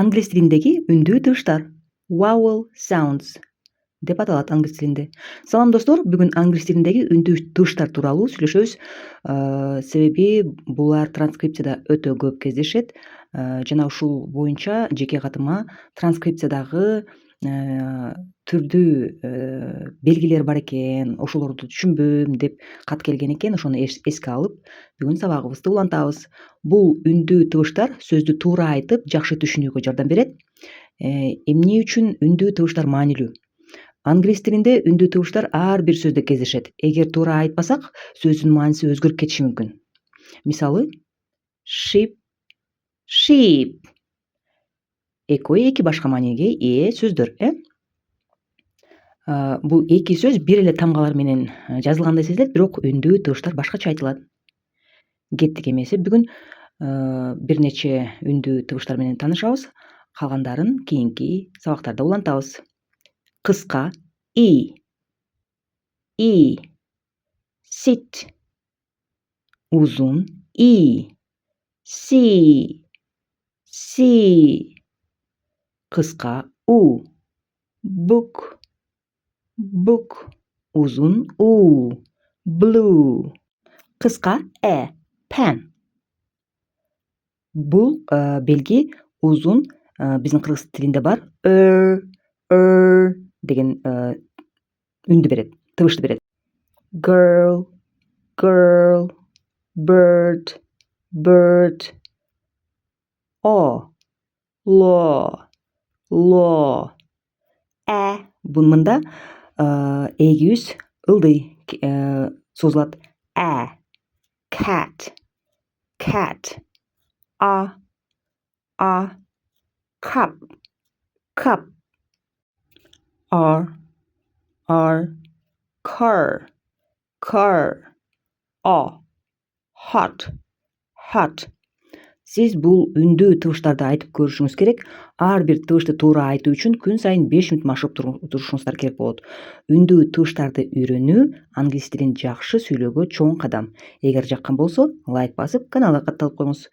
Англис тилиндеги үндүү тыбыштар vowel sounds деп аталат англис тилинде. Салам достор, бүгүн англис тилиндеги үндүү тыбыштар тууралуу сүйлөшөбүз. Себеби булар транскрипцияда өтө көп кездешет. Жана ушул боюнча жеке катыма транскрипциядагы түрдүү белгилер бар экен, ошолорду түшүнбөйм деп кат келген экен. Ошону эске алып, бүгүн сабагыбызды улантабыз. Бул үндүү тыбыштар сөздү туура айтып, жакшы түшүнүүгө жардам берет. Эмне үчүн үндүү тыбыштар маанилүү? Англис тилинде үндүү тыбыштар ар бир сөздө кездешет. Эгер туура айтпасак, сөздүн мааниси өзгөрүп кетиши мүмкүн. Мисалы, sheep, sheep. Экөө эки башка мааниге ээ сөздөр, Бул эки сөз бир эле тамгалар менен жазылгандай сезилет, бирок үндүү тыбыштар башкача айтылат. Кеттик эмесе, бүгүн бир нече үндүү тыбыштар менен таанышабыз. Калгандарын кийинки сабактарда улантабыз. Кыска и, sit. Узун и, see. Кыска у, book. Узун у, blue. Кыска pen. Бул белги узун биздин кыргыз тилинде бар деген үндү берет, тыбышты берет. Girl, bird. Law. Мында эгибиз ылдый созулат. Cat. Cup. Car. Hot. Сиз бул үндүү тыбыштарды айтып көрүшүңүз керек. Ар бир тыбышты туура айтуу үчүн күн сайын 5 мүнөт машык турушуңуздар керек болот. Үндүү тыбыштарды үйрөнүү англис тилин жакшы сүйлөөгө чоң кадам. Эгер жаккан болсо, лайк басып, каналга катталып коюңуз.